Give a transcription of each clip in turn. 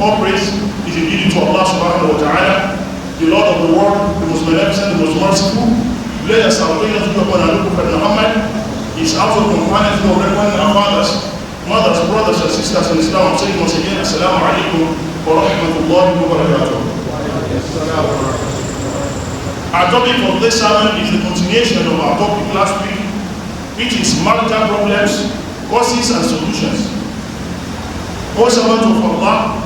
all praise is indeed to Allah subhanahu wa ta'ala, the Lord of the world, the most beneficent, the most merciful. Bless us, our prayers be upon our Prophet Muhammad, his household companions, of everyone, our fathers, mothers, brothers, and sisters in Islam. I'm saying once again, Assalamu alaikum wa rahmatullahi wa barakatuh. Our topic of this sermon is the continuation of our topic last week, which is marital problems, causes and solutions. O servant of Allah,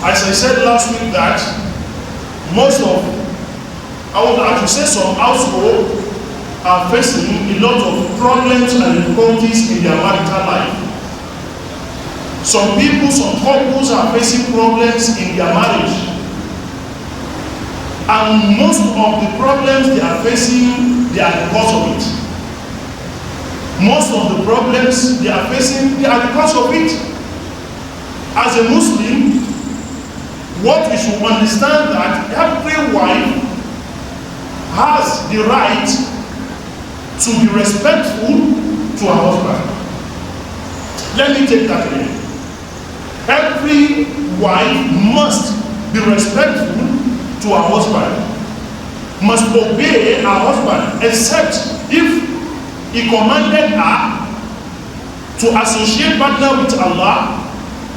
as I said last week that most of, I should say some households are facing a lot of problems and difficulties in their marital life. Some people, some couples are facing problems in their marriage. And most of the problems they are facing, they are because of it. Most of the problems they are facing, they are because of it. As a Muslim, what we should understand that every wife has the right to be respectful to her husband. Let me take that again. Every wife must be respectful to her husband, must obey her husband, except if he commanded her to associate partner with Allah,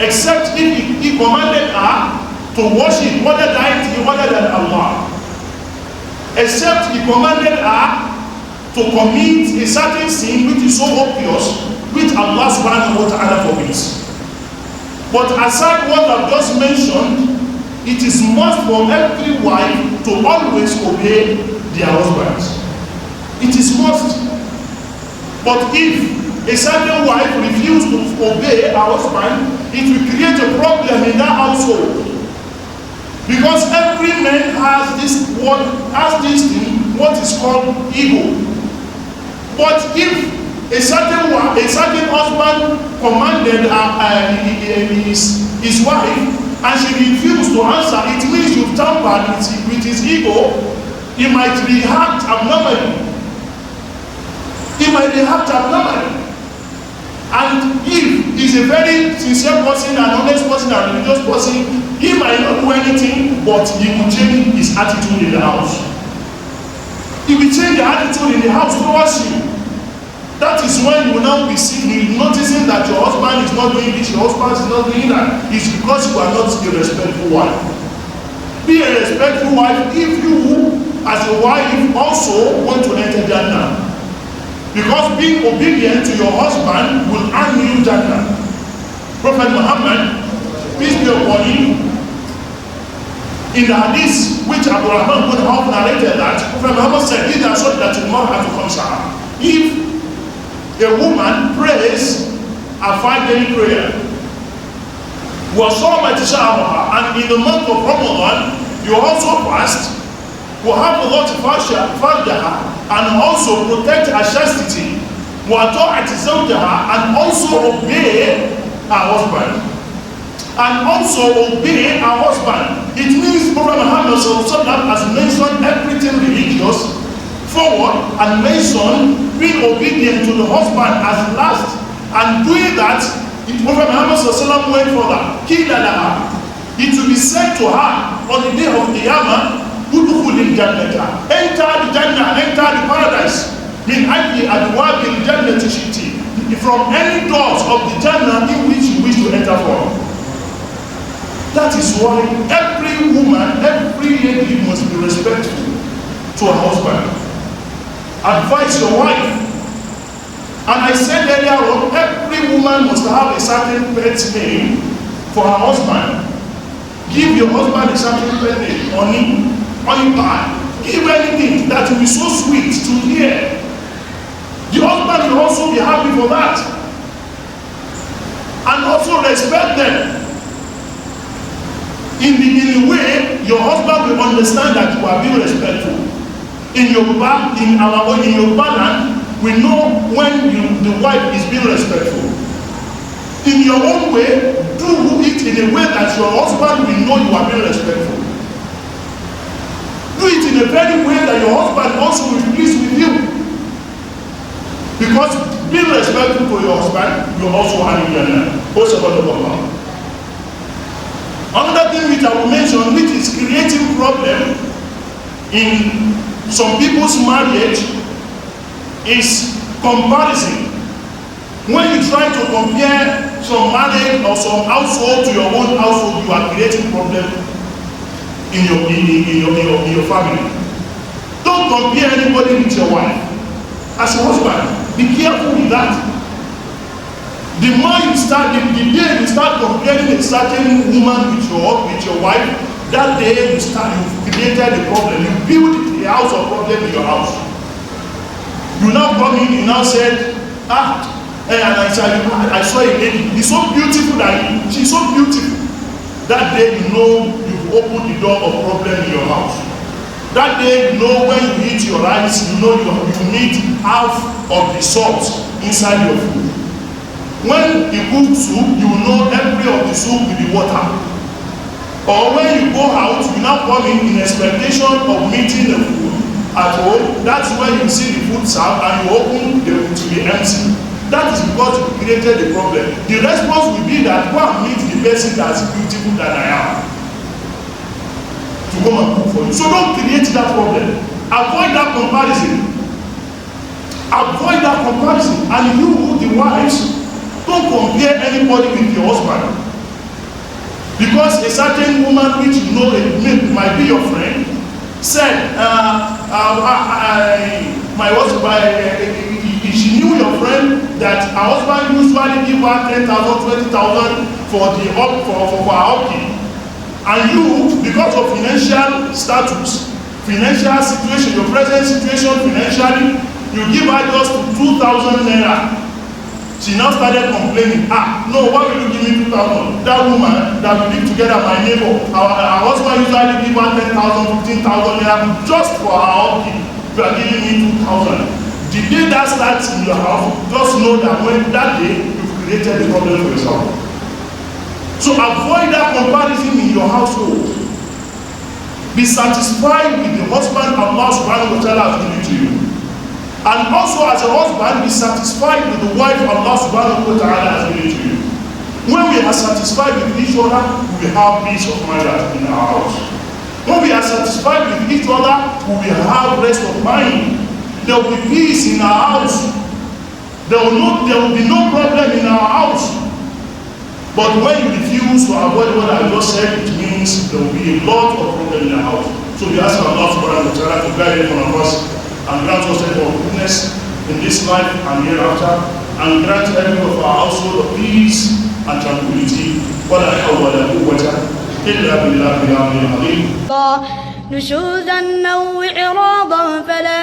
except if he commanded her to worship other deity other than Allah, except he commanded her to commit a certain sin which is so obvious, which Allah subhanahu wa ta'ala forbids. But aside what I've just mentioned, it is must for every wife to always obey their husbands. It is must. But if a certain wife refuses to obey her husband, it will create a problem in that household. Because every man has this thing, what is called ego. But if a certain husband commanded his wife and she refused to answer, it means you've tampered with his ego. He might react abnormally. And if he's a very sincere person, an honest person, a religious person, he might not do anything, but he will change his attitude in the house. He will change the attitude in the house towards you. That is when you will now be seeing, noticing that your husband is not doing this, your husband is not doing that. It's because you are not a respectful wife. Be a respectful wife if you, as a wife, also want to enter Jannah. Because being obedient to your husband will earn you Jannah. Prophet Muhammad, peace be upon him, in the hadith which Abu Rahman would have narrated that, Prophet Muhammad said, if a woman prays a 5-day prayer, and in the month of Ramadan, you also fast, will have a lot of farjaha, and also protect her chastity, Atesinse, and also obey her husband. It means Prophet Muhammad has mentioned everything religious forward and mentioned being obedient to the husband as last, and doing that, Prophet Muhammad went for that. It will be said to her on the day of Qiyamah, enter the Jannah, enter the paradise. From any doors of the Jannah in which you wish to enter from. That is why every woman, every lady must be respectful to her husband. Advise your wife. And I said earlier on, every woman must have a certain pet name for her husband. Give your husband a certain pet name, honey pie. Give anything that will be so sweet to hear. The husband will also be happy for that. And also respect them. In the way your husband will understand that you are being respectful. In Yoruba land, we know when the wife is being respectful. In your own way, do it in a way that your husband will know you are being respectful. Do it in a very way that your husband also will be pleased with you. Because being respectful to your husband, you also have in your life. Another thing which I will mention, which is creating problem in some people's marriage, is comparison. When you try to compare some marriage or some household to your own household, you are creating problem in your family. Don't compare anybody with your wife. As a husband, be careful with that. The more you start, the day you start comparing a certain woman with your wife, that day you created the problem. You build a house of problem in your house. You now come in, you now said, and I saw a lady, she's so beautiful she's so beautiful. That day you know you've opened the door of problem in your house. That day you know when you eat your rice, you know you need half of the salt inside your food. When you cook soup, you know every of the soup will be water. Or when you go out, you now come in expectation of meeting the food at home. That's when you see the food served and you open the food to be empty. That is because you created the problem. The response will be that go and meet the person that's beautiful than I am to come and cook for you. So don't create that problem. Avoid that comparison. Avoid that comparison. And you, the wives, don't compare anybody with your husband. Because a certain woman which you know might be your friend said, my husband, she knew your friend that her husband usually give her 10,000, 20,000 for her upkeep. And you, because of financial status, financial situation, your present situation financially, you give her just 2,000 naira. She now started complaining, no, why will you give me 2,000? That woman that we live together, my neighbor, our husband usually give her 10,000, 15,000 naira just for her upkeep. You are giving me 2,000. The day that starts in your house, just know that when that day, you've created the problem for yourself. So avoid that comparison in your household. Be satisfied with the husband Allah subhanahu wa ta'ala has given to you. And also as a husband, be satisfied with the wife Allah subhanahu wa ta'ala has given to you. When we are satisfied with each other, we will have peace of mind in our house. When we are satisfied with each other, we will have rest of mind. There will be peace in our house. There will be no problem in our house. But when you refuse to avoid what I just said, it means there will be a lot of problem in our house. So we ask Allah subhanahu wa ta'ala to guide every one of us and grant us a goodness in this life and hereafter, and grant every of our household of peace and tranquility. ولا حول ولا قوة إلا بالله العلي العظيم. نشوزا أو إعراضا فلا